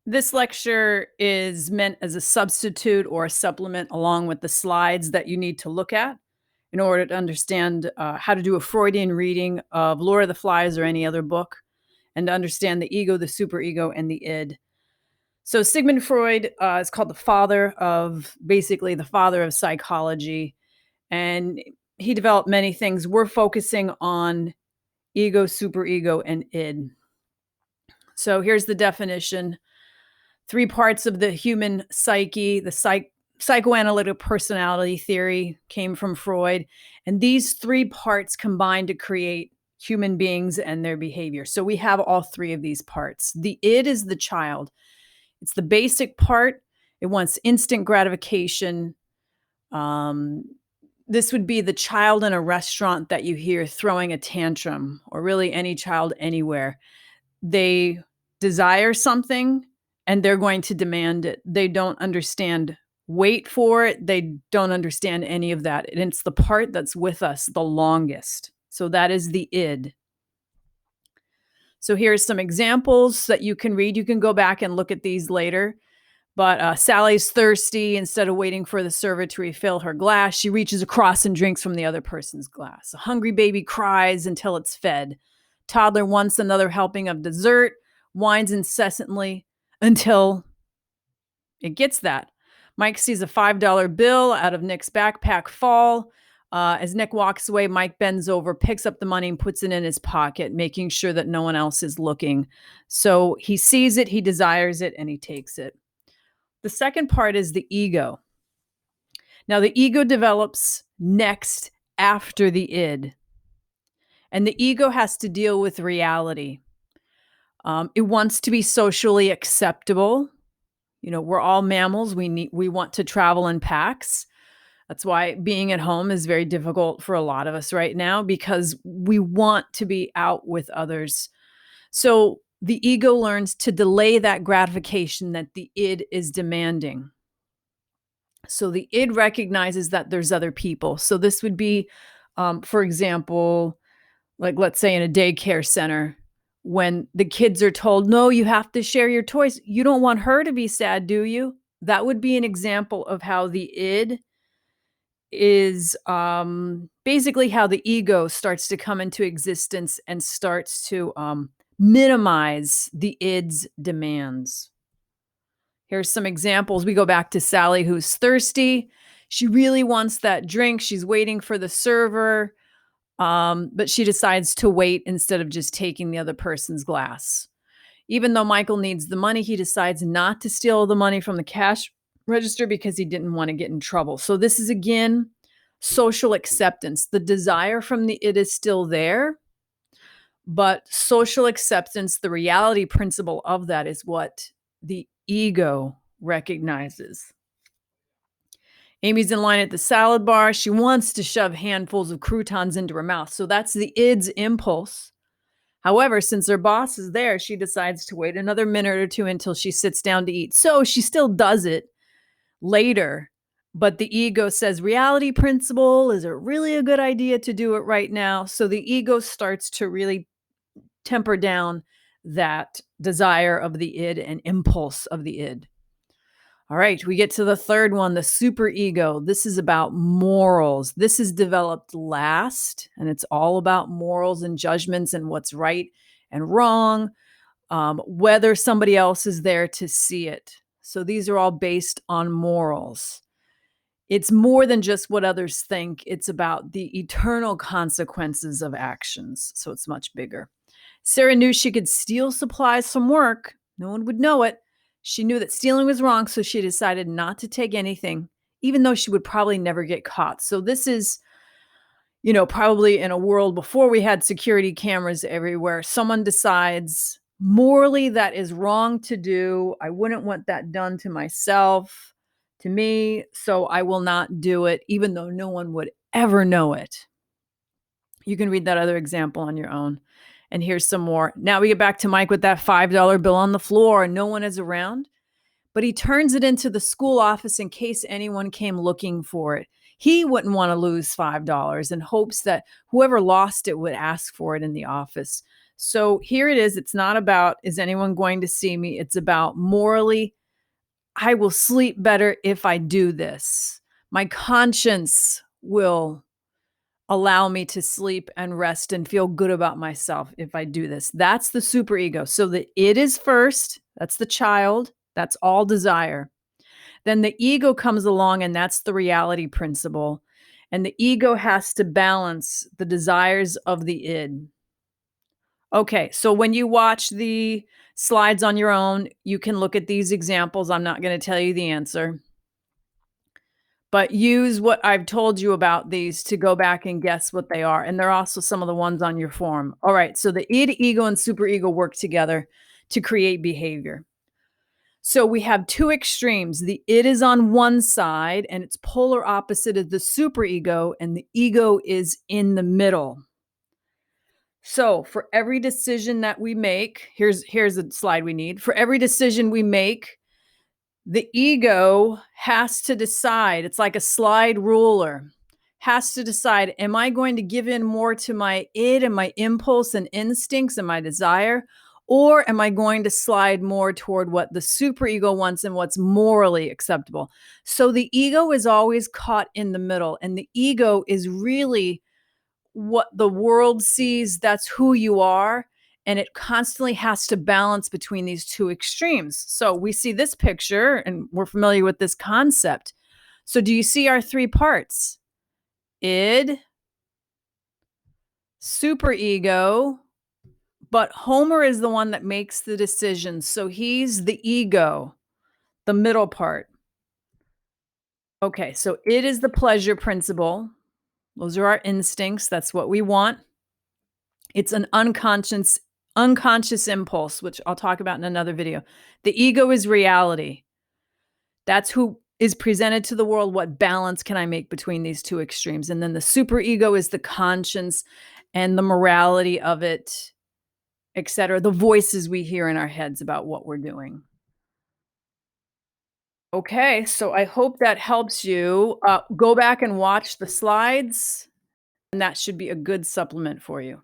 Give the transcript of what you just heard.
This lecture is meant as a substitute or a supplement along with the slides that you need to look at in order to understand how to do a Freudian reading of Lord of the Flies or any other book, and to understand the ego, the superego, and the id. So Sigmund Freud is called basically the father of psychology, and he developed many things. We're focusing on ego, superego, and id. So here's the definition. Three parts of the human psyche. The psychoanalytic personality theory came from Freud, and these three parts combine to create human beings and their behavior. So we have all three of these parts. The id is the child. It's the basic part. It wants instant gratification. This would be the child in a restaurant that you hear throwing a tantrum, or really any child anywhere. They desire something and they're going to demand it. They don't understand wait for it. They don't understand any of that. And it's the part that's with us the longest. So that is the id. So here's some examples that you can read. You can go back and look at these later. But Sally's thirsty. Instead of waiting for the server to refill her glass, she reaches across and drinks from the other person's glass. A hungry baby cries until it's fed. Toddler wants another helping of dessert, whines incessantly until it gets that. Mike sees a $5 bill out of Nick's backpack fall. As Nick walks away, Mike bends over, picks up the money, and puts it in his pocket, making sure that no one else is looking. So he sees it, he desires it, and he takes it. The second part is the ego. Now, the ego develops next after the id. And the ego has to deal with reality. It wants to be socially acceptable. You know, we're all mammals. We want to travel in packs. That's why being at home is very difficult for a lot of us right now, because we want to be out with others. So the ego learns to delay that gratification that the id is demanding. So the id recognizes that there's other people. So this would be, for example, like let's say in a daycare center, when the kids are told, no, you have to share your toys. You don't want her to be sad, do you? That would be an example of how the id is basically how the ego starts to come into existence and starts to minimize the id's demands. Here's some examples. We go back to Sally, who's thirsty. She really wants that drink. She's waiting for the server, but she decides to wait instead of just taking the other person's glass. Even though Michael needs the money, he decides not to steal the money from the cash register because he didn't want to get in trouble. So this is, again, social acceptance. The desire from the id is still there, but social acceptance, the reality principle of that, is what the ego recognizes. Amy's in line at the salad bar. She wants to shove handfuls of croutons into her mouth. So that's the id's impulse. However, since her boss is there, she decides to wait another minute or two until she sits down to eat. So she still does it later, but the ego says, reality principle, is it really a good idea to do it right now? So the ego starts to really temper down that desire of the id and impulse of the id. All right, we get to the third one, the superego. This is about morals. This is developed last, and it's all about morals and judgments and what's right and wrong, whether somebody else is there to see it. So these are all based on morals. It's more than just what others think. It's about the eternal consequences of actions. So it's much bigger. Sarah knew she could steal supplies from work. No one would know it. She knew that stealing was wrong, so she decided not to take anything, even though she would probably never get caught. So this is, probably in a world before we had security cameras everywhere. Someone decides morally that is wrong to do. I wouldn't want that done to myself, to me, so I will not do it, even though no one would ever know it. You can read that other example on your own. And here's some more. Now we get back to Mike with that $5 bill on the floor. No one is around, but he turns it into the school office in case anyone came looking for it. He wouldn't want to lose $5 and hopes that whoever lost it would ask for it in the office. So here it is. It's not about, is anyone going to see me? It's about morally, I will sleep better if I do this. My conscience will allow me to sleep and rest and feel good about myself if I do this. That's the superego. So the it is first. That's the child. That's all desire. Then the ego comes along, and that's the reality principle. And the ego has to balance the desires of the id. Okay, so when you watch the slides on your own, you can look at these examples. I'm not going to tell you the answer, but use what I've told you about these to go back and guess what they are. And they're also some of the ones on your form. All right, so the id, ego, and superego work together to create behavior. So we have two extremes. The id is on one side, and its polar opposite is the superego, and the ego is in the middle. So for every decision that we make, here's a slide we need. For every decision we make, the ego has to decide. It's like a slide ruler. Has to decide, am I going to give in more to my id and my impulse and instincts and my desire? Or am I going to slide more toward what the superego wants and what's morally acceptable? So the ego is always caught in the middle, and the ego is really what the world sees. That's who you are. And it constantly has to balance between these two extremes. So we see this picture and we're familiar with this concept. So do you see our three parts? Id, superego, but Homer is the one that makes the decisions. So he's the ego, the middle part. Okay, so id is the pleasure principle. Those are our instincts. That's what we want. It's an unconscious impulse, which I'll talk about in another video. The ego is reality. That's who is presented to the world. What balance can I make between these two extremes? And then the superego is the conscience and the morality of it, etc. The voices we hear in our heads about what we're doing. Okay, so I hope that helps you. Go back and watch the slides, and that should be a good supplement for you.